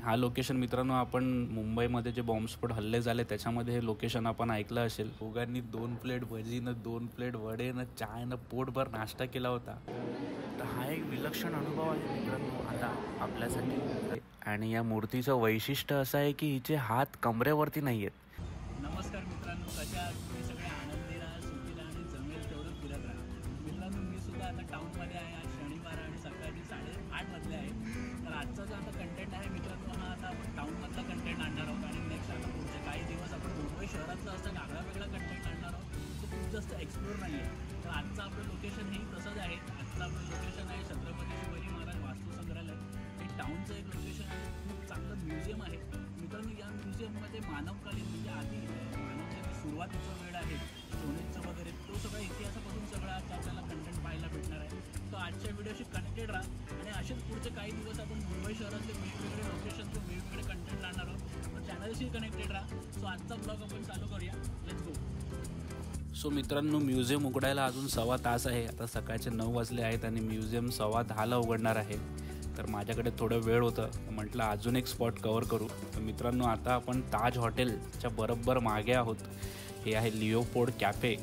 हा लोकेशन मित्रांनो, आपण मुंबईमध्ये जे बॉम्बस्फोट हल्ले झाले त्याच्यामध्ये हे लोकेशन आपण ऐकलं असेल. दोघांनी 2 प्लेट भजीनं 2 प्लेट वडेनं चायनं पोटभर नाश्ता केला होता. तर हा एक विलक्षण अनुभव आहे मित्रांनो आता आपल्यासाठी. आणि या मूर्तीचं वैशिष्ट्य असं आहे की हिचे हात कमरेवरती नाही आहेत. नमस्कार मित्रांनो, कशा आहात तुम्ही सगळे? आनंदी राहा, सुखी राहा आणि जमेल तेवढं फिरत राहा. मित्रांनो, मी सुद्धा आता टाऊनमध्ये आहे. आज शनिवार आणि सकाळची 8:30 वाजले आहे. तर आजचा जो आता कंटेंट आहे मित्रांनो, हा आता आपण टाऊनमधला कंटेंट आणणार आहोत आणि नेक्स्ट आता पुढचे काही दिवस आपण मुंबई शहरातलं असं आगळा वेगळा कंटेंट आणणार आहोत. तो खूप जास्त एक्सप्लोर नाही आहे. तर आजचं आपलं लोकेशन हे तसंच आहे. आजचं आपलं लोकेशन आहे छत्रपती शिवाजी महाराज वास्तू संग्रहालय. हे टाऊनचं एक लोकेशन आहे. खूप चांगलं म्युझियम आहे मित्रांनो. या म्युझियममध्ये मानवकालीन म्हणजे आधी मानवच्या सुरुवातीचा वेळ आहे, सोनेचं वगैरे, तो सगळा इतिहासापासून सगळा आज आपल्याला कंटेंट पाहायला भेटणार आहे. तो आजच्या व्हिडिओशी कनेक्टेड राहा आणि असेच पुढचे काही दिवस आपण मुंबई शहरातले वेगवेगळे लोकेशनचे वेगवेगळे कंटेंट आणणार आहोत. तर चॅनलशी कनेक्टेड राहा. सो आजचा ब्लॉग आपण चालू करूया. Let's go. सो मित्रांनो, म्युझियम उघडायला अजून 1.25 तास आहे. आता सकाळचे 9 वाजले आहेत आणि म्युझियम 10:15ला उघडणार आहे. तर माझ्याकडे थोडं वेळ होतं, म्हटलं अजून एक स्पॉट कवर करू. तर मित्रांनो, आता आपण ताज हॉटेलच्या बरोबर मागे आहोत. हे आहे लिओपोल्ड कॅफे.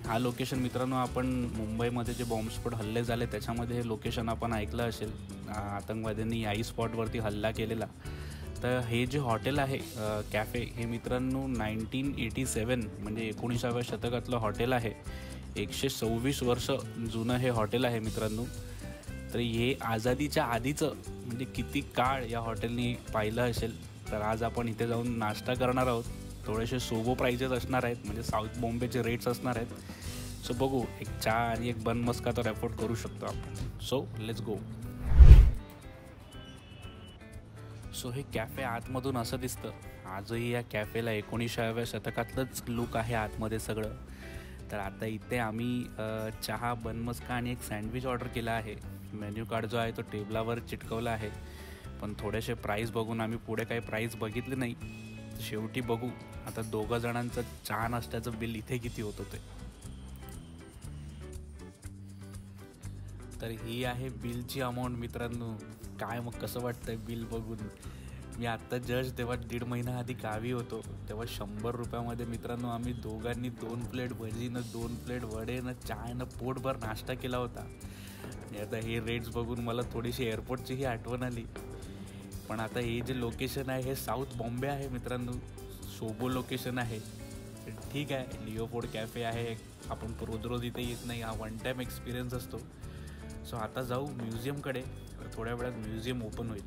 हा लोकेशन मित्रांनो, आपण मुंबईमध्ये जे बॉम्बस्फोट हल्ले झाले त्याच्यामध्ये हे लोकेशन आपण ऐकलं असेल. आतंकवाद्यांनी याही स्पॉटवरती हल्ला केलेला. तर हे जे हॉटेल आहे कॅफे, हे मित्रांनो 1987 म्हणजे 19व्या शतकातलं हॉटेल आहे. 126 वर्ष जुनं हे हॉटेल आहे मित्रांनो. तर हे आझादीच्या आधीचं म्हणजे किती काळ या हॉटेलनी पाहिलं असेल. तर आज आपण इथे जाऊन नाश्ता करणार आहोत. थोडेसे सोबो प्राइजेस असणार आहेत, म्हणजे साऊथ बॉम्बेचे रेट्स असणार आहेत. सो बघू, एक चहा आणि एक बन मस्का तर अफोर्ड करू शकतो आपण. So let's go. सो हे कॅफे आतमधून असं दिसतं. आजही या कॅफेला 19व्या शतकातलंच लुक आहे आतमध्ये सगळं. तर आता इथे आम्ही चहा, बनमस्का आणि एक सँडविच ऑर्डर केला आहे. मेन्यू कार्ड जो आहे तो टेबलावर चिटकवला आहे. पण थोडेसे प्राईस बघून आम्ही पुढे काही प्राईस बघितले नाही. शेवटी बघू आता 2 जणांचं चहा नाश्त्याचं बिल इथे किती होतं ते. तर ही आहे बिलची अमाऊंट मित्रांनो. काय मग कसं वाटतंय बिल बघून? मी आत्ता जस्ट तेव्हा 1.5 महिना आधी गावी होतो, तेव्हा 100 रुपयामध्ये मित्रांनो आम्ही दोघांनी 2 प्लेट भजीनं 2 प्लेट वडेनं चायनं पोटभर नाश्ता केला होता. आणि आता हे रेट्स बघून मला थोडीशी एअरपोर्टचीही आठवण आली. पण आता हे जे लोकेशन आहे हे साऊथ बॉम्बे आहे मित्रांनो. सोबो लोकेशन आहे. ठीक आहे, लिओपोल्ड कॅफे आहे. आपण रोज इथे येत नाही, हा वन टाईम एक्सपिरियन्स असतो. सो आता जाऊ म्युझियमकडे. थोड्या वेळात म्युझियम ओपन होईल.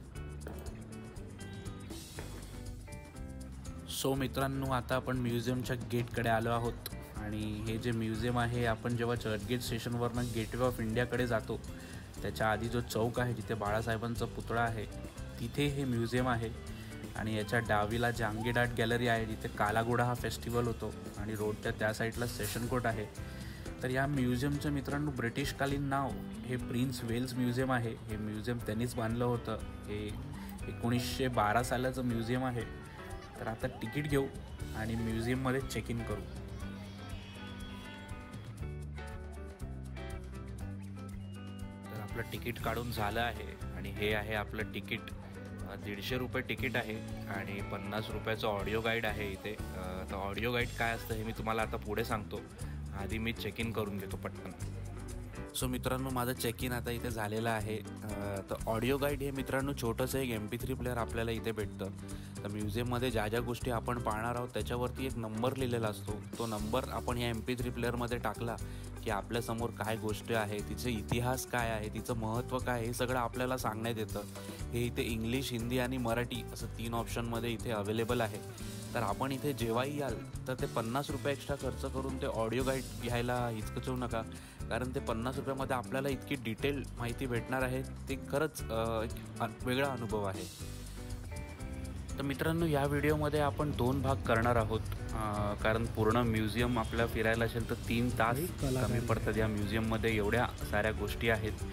सो मित्रांनो, आता आपण म्युझियमच्या गेटकडे आलो आहोत. आणि हे जे म्युझियम आहे, आपण जेव्हा चर्चगेट स्टेशनवरनं गेटवे ऑफ इंडियाकडे जातो त्याच्या आधी जो चौक आहे जिथे बाळासाहेबांचा पुतळा आहे, तिथे हे म्युझियम आहे. आणि याच्या डावीला जहांगीर आर्ट गॅलरी आहे जिथे कालाघोडा हा फेस्टिवल होतो. आणि रोडच्या त्या साईडला सेशन कोर्ट आहे. तर या म्युझियमचं मित्रांनो ब्रिटिशकालीन नाव हे प्रिन्स वेल्स म्युझियम आहे. हे म्युझियम त्यांनीच बांधलं होतं. हे 1912 सालाचं म्युझियम आहे. तर आता तिकीट घेऊ आणि म्युझियममध्ये चेक इन करू. तर आपलं तिकीट काढून झालं आहे आणि हे आहे आपलं तिकीट. 150 रुपये तिकीट आहे आणि 50 रुपयाचं ऑडिओ गाईड आहे इथे. तर ऑडिओ गाईड काय असतं हे मी तुम्हाला आता पुढे सांगतो. आधी मी चेक इन करून घेतो पटकन. सो मित्रांनो, माझं चेक इन आता इथे झालेलं आहे. तर ऑडिओ गाईड हे मित्रांनो छोटंसं एक MP3 प्लेअर आपल्याला इथे भेटतं. तर म्युझियममध्ये ज्या ज्या गोष्टी आपण पाहणार आहोत त्याच्यावरती एक नंबर लिहिलेला असतो. तो नंबर आपण या MP3 प्लेअरमध्ये टाकला की आपल्यासमोर काय गोष्ट आहे, तिचे इतिहास काय आहे, तिचं महत्त्व काय, हे सगळं आपल्याला सांगण्यात येतं. हे इथे इंग्लिश, हिंदी आणि मराठी असं 3 ऑप्शनमध्ये इथे अवेलेबल आहे. तर आपण इथे जेव्हाही याल तर ते 50 रुपये एक्स्ट्रा खर्च करून ते ऑडिओ गाईड घ्यायला हिचकचवू नका. कारण ते 50 रुपयामध्ये आपल्याला इतकी डिटेल माहिती भेटणार आहे. ते खरंच एक वेगळा अनुभव आहे. तर मित्रांनो, या व्हिडिओमध्ये आपण 2 भाग करणार आहोत. कारण पूर्ण म्युझियम आपल्याला फिरायला असेल तर 3 तास कमी पडतात. या म्युझियममध्ये एवढ्या साऱ्या गोष्टी आहेत.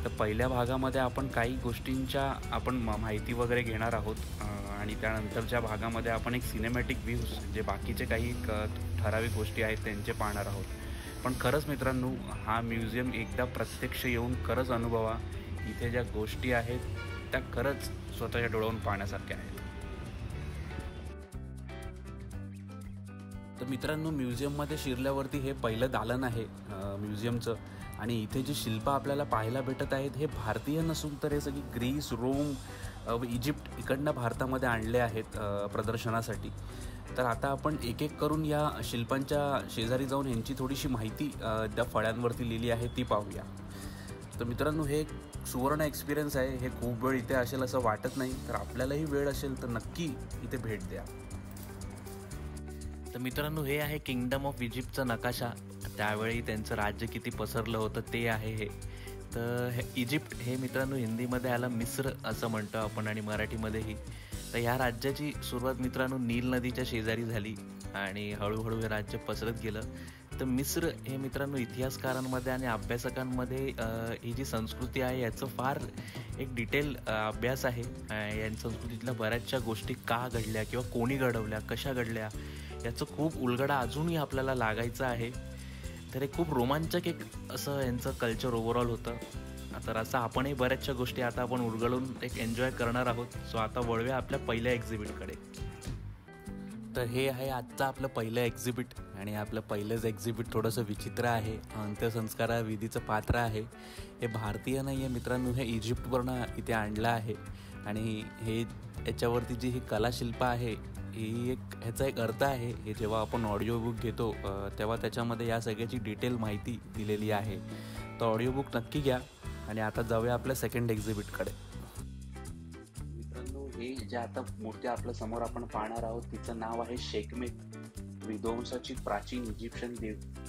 तर पहिल्या भागामध्ये आपण काही गोष्टींच्या आपण माहिती वगैरे घेणार आहोत. आणि त्यानंतरच्या भागामध्ये आपण एक सिनेमॅटिक व्ह्यूज जे बाकीचे काही ठराविक गोष्टी आहेत त्यांचे पाहणार आहोत. पण खरंच मित्रांनो, हा म्युझियम एकदा प्रत्यक्ष येऊन खरंच अनुभवा. इथे ज्या गोष्टी आहेत त्या खरंच स्वतःच्या डोळ्याहून पाहण्यासारख्या आहेत. तर मित्रांनो, म्युझियममध्ये शिरल्यावरती हे पहिलं दालन आहे म्युझियमचं, आणि इथे जी शिल्प आपल्याला पाहायला भेटत आहेत हे भारतीय नसून तर हे सगळी ग्रीस, रोम, इजिप्त इकडनं भारतामध्ये आणले आहेत प्रदर्शनासाठी. तर आता आपण एक एक करून या शिल्पांच्या शेजारी जाऊन ह्यांची थोडीशी माहिती त्या फळ्यांवरती लिहिली आहे ती पाहूया. तर मित्रांनो, हे एक सुवर्ण एक्सपिरियन्स आहे. हे खूप वेळ इथे असेल असं वाटत नाही, तर आपल्यालाही वेळ असेल तर नक्की इथे भेट द्या. तर मित्रांनो, हे आहे किंगडम ऑफ इजिप्तचा नकाशा. त्यावेळी त्यांचं राज्य किती पसरलं होतं ते आहे हे. तर हे इजिप्त हे मित्रांनो हिंदीमध्ये आलं मिस्र असं म्हणतो आपण, आणि मराठीमध्येही. तर ह्या राज्याची सुरुवात मित्रांनो नील नदीच्या शेजारी झाली आणि हळूहळू हे राज्य पसरत गेलं. तर मिस्र हे मित्रांनो इतिहासकारांमध्ये आणि अभ्यासकांमध्ये ही जी संस्कृती आहे याचं फार एक डिटेल अभ्यास आहे. या संस्कृतीतल्या बऱ्याचशा गोष्टी का घडल्या किंवा कोणी घडवल्या, कशा घडल्या, याचं खूप उलगडा अजूनही आपल्याला लागायचा आहे. तर हे खूप रोमांचक एक असं यांचं कल्चर ओव्हरऑल होतं. तर असं आपणही बऱ्याचशा गोष्टी आता आपण उलगडून एक एन्जॉय करणार आहोत. सो आता वळूया आपल्या पहिल्या एक्झिबिटकडे. तर हे आहे आजचं आपलं पहिलं एक्झिबिट, आणि आपलं पहिलंच एक्झिबिट थोडंसं विचित्र आहे. अंत्यसंस्कार विधीचं पात्र आहे. हे भारतीय नाही आहे मित्रांनो, हे इजिप्तवरनं इथे आणलं आहे. आणि हे याच्यावरती जी ही कलाशिल्प आहे ही ह्याचा एक अर्थ आहे. हे जेव्हा आपण ऑडिओ बुक घेतो तेव्हा त्याच्यामध्ये या सगळ्याची डिटेल माहिती दिलेली आहे. तर ऑडिओ बुक नक्की घ्या. आणि आता जाऊया आपल्या सेकंड एक्झिबिटकडे. मित्रांनो, हे जे आता मूर्ती आपल्या समोर आपण पाहणार आहोत तिचं नाव आहे शेकमेट. विध्वंसाची प्राचीन इजिप्शियन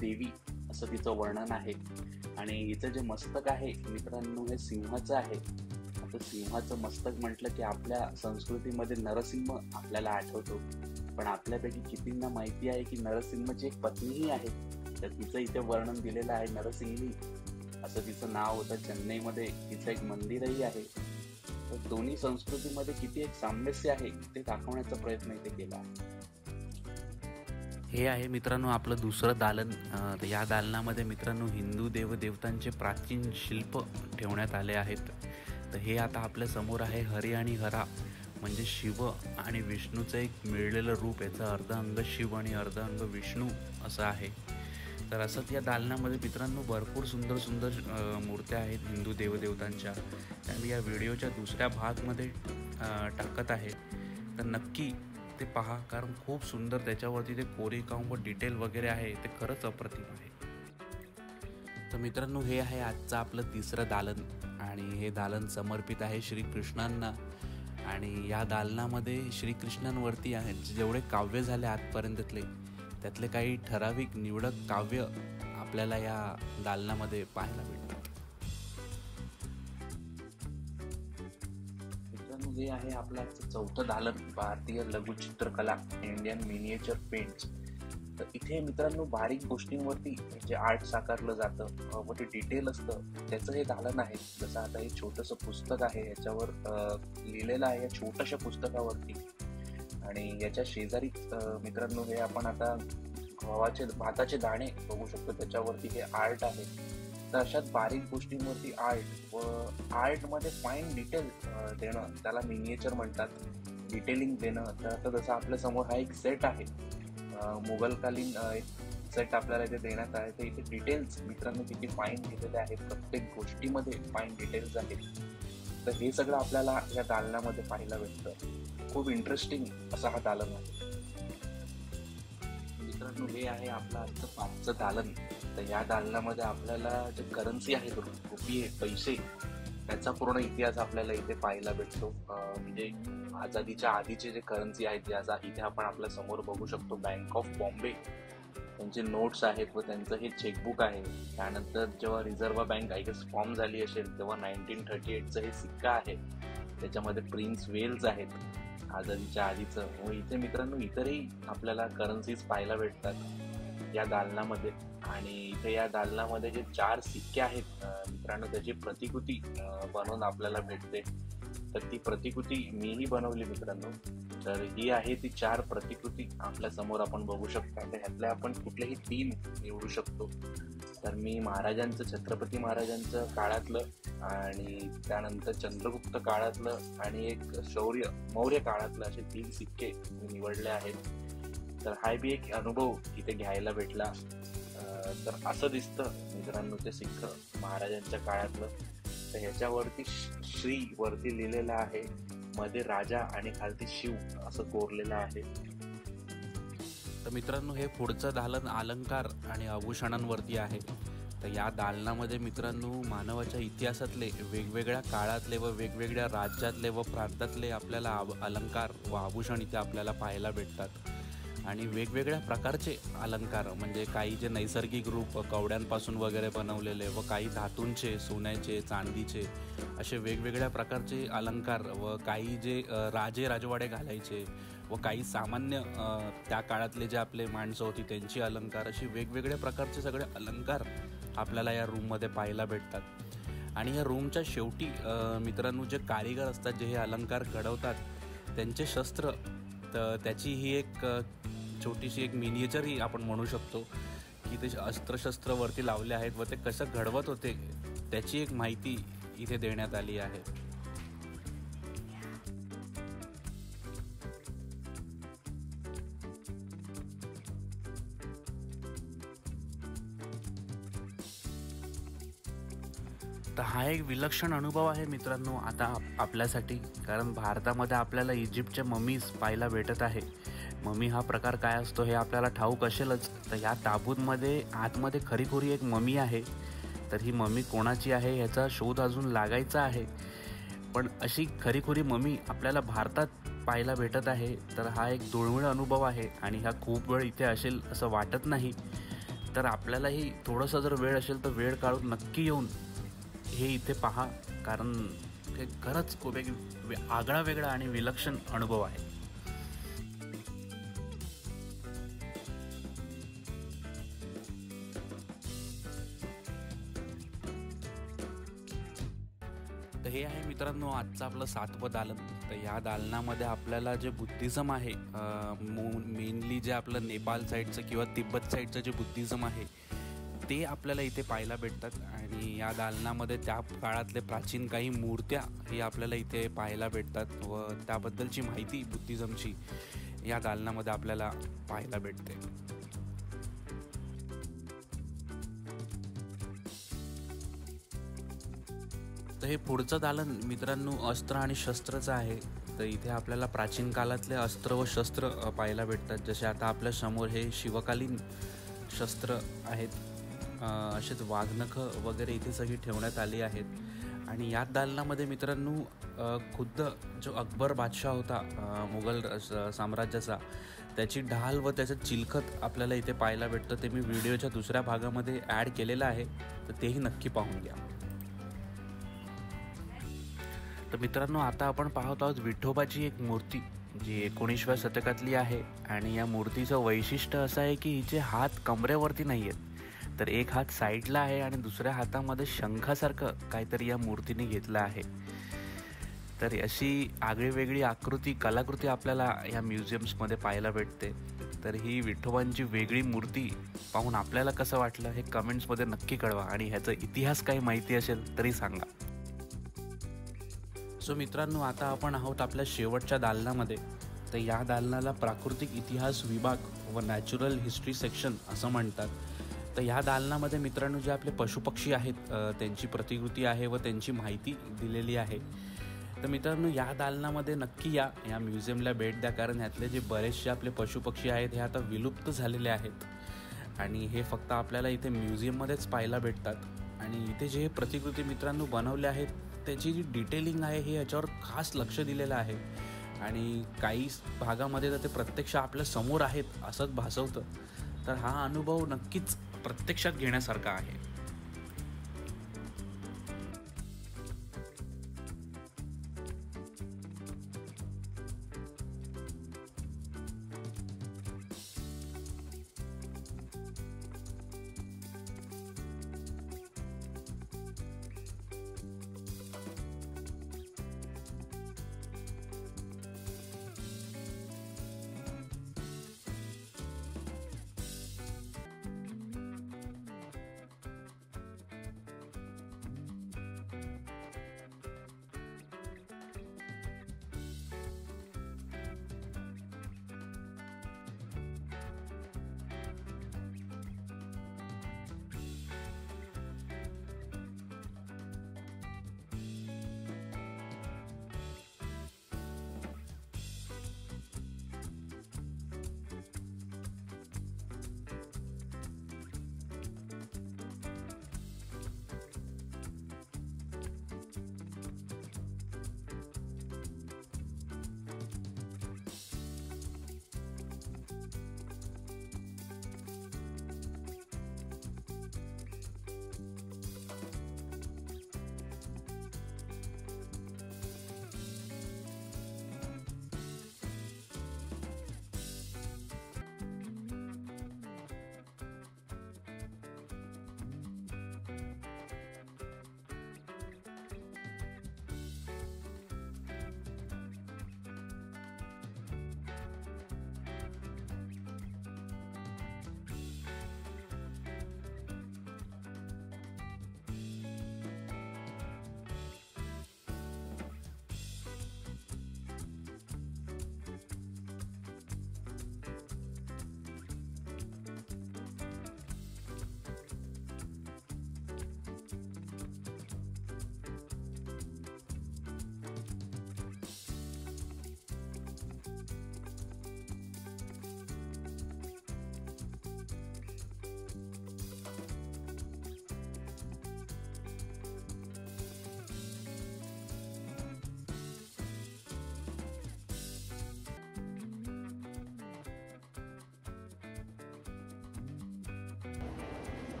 देवी असं तिचं वर्णन आहे. आणि हिचं जे मस्तक आहे मित्रांनो हे सिंहाचं आहे. आता सिंहाचं मस्तक म्हटलं की आपल्या संस्कृतीमध्ये नरसिंह आपल्याला आठवतो, पण आपल्यापैकी कितींना माहिती आहे की नरसिंहची एक पत्नीही आहे. तर तिचं इथे वर्णन दिलेलं आहे. नरसिंही असं तिचं नाव होतं. चेन्नईमध्ये तिचं एक मंदिरही आहे. तर दोन्ही संस्कृतीमध्ये किती एक सामंजस्य आहे ते दाखवण्याचा प्रयत्न इथे केला आहे. हे आहे मित्रांनो आपलं दुसरं दालन. तर या दालनामध्ये मित्रांनो हिंदू देवदेवतांचे प्राचीन शिल्प ठेवण्यात आले आहेत. तर हे आता आपल्या समोर आहे हरी आणि हरा, म्हणजे शिव आणि विष्णूचं एक मिळलेलं रूप. याचं अर्ध अंग शिव आणि अर्ध अंग विष्णू असं आहे. तर असंच या दालनामध्ये मित्रांनो भरपूर सुंदर सुंदर मूर्त्या आहेत हिंदू देवदेवतांच्या. त्यामुळे या व्हिडिओच्या दुसऱ्या भागमध्ये टाकत आहे, तर नक्की ते पहा, कारण खूप सुंदर त्याच्यावरती ते कोरीवकाम व डिटेल वगैरे आहे ते खरंच अप्रतिम आहे. तर मित्रांनो, हे आहे आजचं आपलं तिसरं दालन, आणि हे दालन समर्पित आहे श्रीकृष्णांना. आणि या दालनामध्ये श्रीकृष्णांवरती जेवढे काव्य झाले आजपर्यंतले त्यातले काही ठराविक निवडक काव्य आपल्याला या दालनामध्ये पाहायला भेटतात. मित्रांनो, हे आहे आपलं चौथं दालन, भारतीय लघुचित्रकला, इंडियन मिनिएचर पेंट्स. तर इथे मित्रांनो बारीक गोष्टींवरती जे आर्ट साकारलं जातं व ते डिटेल असतं त्याचं हे दालन आहे. जसं आता हे छोटंसं पुस्तक आहे, याच्यावर लिहिलेलं आहे या छोट्याशा पुस्तकावरती. आणि याच्या शेजारी मित्रांनो हे आपण आता भाताचे दाणे बघू शकतो, त्याच्यावरती हे आर्ट आहे. तर अशाच बारीक गोष्टींवरती आर्ट व आर्टमध्ये फाईन डिटेल देणं त्याला मिनिएचर म्हणतात, डिटेलिंग देणं. तर जसं आपल्या समोर हा एक सेट आहे, मुघलकालीन एक सेट आपल्याला इथे देण्यात आहे. तर इथे डिटेल्स मित्रांनो किती फाईन दिलेले आहेत, प्रत्येक गोष्टीमध्ये फाईन डिटेल्स आहेत. तर हे सगळं आपल्याला या दालनामध्ये पाहायला भेटतं. खूप इंटरेस्टिंग असा हा दालन आहे. मित्रांनो, हे आहे आपलं आजचं 5चं दालन. तर या दालनामध्ये आपल्याला जे करन्सी आहे, रुपये, पैसे, त्याचा पूर्ण इतिहास आपल्याला इथे पाहायला भेटतो. म्हणजे आझादीच्या आधीचे जे करन्सी आहेत इथे आपण आपल्या समोर बघू शकतो. बँक ऑफ बॉम्बे त्यांचे नोट्स आहेत व त्यांचं हे चेकबुक आहे. त्यानंतर जेव्हा reserve bank I guess form झाली असेल तेव्हा 1938चं हे सिक्का आहे. त्याच्यामध्ये प्रिन्स वेल्स आहेत आझादीच्या आधीचं. व इथे मित्रांनो इतरही आपल्याला करन्सीज पाहायला भेटतात या दालनामध्ये. आणि इथे या दालनामध्ये जे 4 सिक्के आहेत मित्रांनो त्याची प्रतिकृती बनवून आपल्याला भेटते. तर ती प्रतिकृती मीही बनवली मित्रांनो. तर ही आहे ती 4 प्रतिकृती आपल्या समोर आपण बघू शकता. तर ह्यातल्या आपण कुठलेही 3 निवडू शकतो. तर मी महाराजांचं, छत्रपती महाराजांचं काळातलं आणि त्यानंतर चंद्रगुप्त काळातलं आणि एक मौर्य काळातलं असे 3 सिक्के मी निवडले आहेत. तर हा बी एक अनुभव इथे घ्यायला भेटला. तर असं दिसतं मित्रांनो ते सिक्क महाराजांच्या काळातलं. तर ह्याच्यावरती श्री वरती लिहिलेलं आहे, मध्ये राजा आणि खालती शिव असं कोरलेलं आहे. तर मित्रांनो हे पुढचं दालन अलंकार आणि आभूषणांवरती आहे. तर या दालनामध्ये मित्रांनो मानवाच्या इतिहासातले वेगवेगळ्या काळातले व वेगवेगळ्या राज्यातले व प्रांतातले आपल्याला अलंकार व आभूषण इथे आपल्याला पाहायला भेटतात. आणि वेगवेगळ्या प्रकारचे अलंकार म्हणजे काही जे नैसर्गिक रूप कवड्यांपासून वगैरे बनवलेले व काही धातूंचे, सोन्याचे, चांदीचे असे वेगवेगळ्या प्रकारचे अलंकार व काही जे राजे राजवाडे घालायचे व काही सामान्य त्या काळातले जे आपले माणसं होती त्यांची अलंकार, अशी वेगवेगळ्या प्रकारचे सगळे अलंकार आपल्याला या रूममध्ये पाहायला भेटतात. आणि या रूमच्या शेवटी मित्रांनो जे कारिगर असतात जे हे अलंकार घडवतात त्यांचे शस्त्र, तर त्याची ही एक छोटीशी एक मिनिएचरही आपण म्हणू शकतो की ते अस्त्रशस्त्र वरती लावले आहेत व ते कसं घडवत होते त्याची एक माहिती इथे देण्यात आली आहे. तर हा एक विलक्षण अनुभव आहे मित्रांनो आता आपल्यासाठी, कारण भारतामध्ये आपल्याला इजिप्तच्या ममीज पाहायला भेटत आहे. ममी हा प्रकार काय असतो हे आपल्याला ठाऊक असेलच. तर या ताबूतमध्ये आतमध्ये खरीखुरी एक ममी आहे. तर ही ममी कोणाची आहे ह्याचा शोध अजून लागायचा आहे, पण अशी खरीखुरी ममी आपल्याला भारतात पाहायला भेटत आहे. तर हा एक दुर्मिळ अनुभव आहे आणि हा खूप वेळ इथे असेल असं वाटत नाही. तर आपल्यालाही थोडंसं जर वेळ असेल तर वेळ काढून नक्की येऊन हे इथे पहा, कारण हे खरंच खूप एक आगळा वेगळा आणि विलक्षण अनुभव आहे. तर हे आहे मित्रांनो आजचं आपलं 7वं दालन. तर या दालनामध्ये आपल्याला जे बुद्धिझम आहे, मेनली जे आपलं नेपाळ साईडचं किंवा तिब्बत साईडचं जे बुद्धिझम आहे ते आपल्याला इथे पाहायला भेटतात. आणि या दालनामध्ये त्या काळातले प्राचीन काही मूर्त्या ही आपल्याला इथे पाहायला भेटतात व त्याबद्दलची माहिती बुद्धिझमची या दालनामध्ये आपल्याला पाहायला भेटते. तर हे पुढचं दालन मित्रांनो अस्त्र आणि शस्त्रचं आहे. तर इथे आपल्याला प्राचीन काळातले अस्त्र व शस्त्र पाहायला भेटतात. जसे आता आपल्या समोर हे शिवकालीन शस्त्र आहेत, असेच वाघनखं वगैरे इथे सगळी ठेवण्यात आली आहेत. आणि या दालनामध्ये मित्रांनो खुद्द जो अकबर बादशाह होता मुघल साम्राज्याचा, त्याची ढाल व त्याचं चिलखत आपल्याला इथे पाहायला भेटतं. ते मी व्हिडिओच्या दुसऱ्या भागामध्ये ॲड केलेलं आहे, तर तेही नक्की पाहून घ्या. तर मित्रांनो आता आपण पाहत आहोत विठोबाची एक मूर्ती जी 19व्या शतकातली आहे. आणि या मूर्तीचं वैशिष्ट्य असं आहे की हिचे हात कमरेवरती नाही आहेत, तर एक हात साईडला आहे आणि दुसऱ्या हातामध्ये शंखासारखं काहीतरी या मूर्तीने घेतलं आहे. तर अशी आगळीवेगळी कलाकृती आपल्याला या म्युझियम्समध्ये पाहायला भेटते. तर ही विठोबांची वेगळी मूर्ती पाहून आपल्याला कसं वाटलं हे कमेंट्समध्ये नक्की कळवा आणि ह्याचा इतिहास काही माहिती असेल तरी सांगा. सो मित्रांनो आता आपण आहोत आपल्या शेवटच्या दालनामध्ये. तर या दालनाला प्राकृतिक इतिहास विभाग व नॅचरल हिस्ट्री सेक्शन असं म्हणतात. तर ह्या दालनामध्ये मित्रांनो जे आपले पशुपक्षी आहेत त्यांची प्रतिकृती आहे व त्यांची माहिती दिलेली आहे. तर मित्रांनो या दालनामध्ये नक्की या म्युझियमला भेट द्या, कारण ह्यातले जे बरेचसे आपले पशुपक्षी आहेत हे आता विलुप्त झालेले आहेत आणि हे फक्त आपल्याला इथे म्युझियममध्येच पाहायला भेटतात. आणि इथे जे प्रतिकृती मित्रांनो बनवल्या आहेत त्याची जी डिटेलिंग आहे हे याच्यावर खास लक्ष दिलेलं आहे. आणि काही भागामध्ये तर ते प्रत्यक्ष आपल्या समोर आहेत असंच भासवतं. तर हा अनुभव नक्कीच प्रत्यक्षात घेण्यासारखा आहे.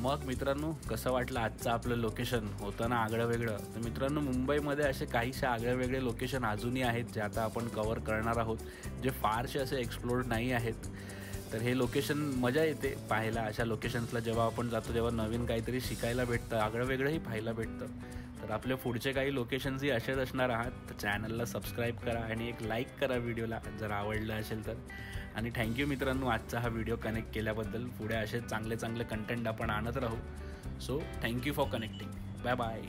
मग मित्रांनो, कसं वाटलं आजचं आपलं लोकेशन? होतं ना आगळं वेगळं. तर मित्रांनो, मुंबईमध्ये असे काहीसे आगळे वेगळे लोकेशन अजूनही आहेत जे आता आपण कवर करणार आहोत, जे फारसे असे एक्सप्लोर्ड नाही आहेत. तर हे लोकेशन मजा येते पाहायला. अशा लोकेशन्सला जेव्हा आपण जातो तेव्हा नवीन काहीतरी शिकायला भेटतं, आगळं वेगळंही पाहायला भेटतं. तर आपले पुढचे काही लोकेशन्सही असेच असणार आहात. तर चॅनलला सबस्क्राईब करा आणि एक लाईक करा व्हिडिओला जर आवडलं असेल तर. आणि थँक्यू मित्रांनो आजचा हा व्हिडिओ कनेक्ट केल्याबद्दल. पुढे असे चांगले चांगले कंटेंट आपण आणत राहू. So thank you for connecting. Bye bye.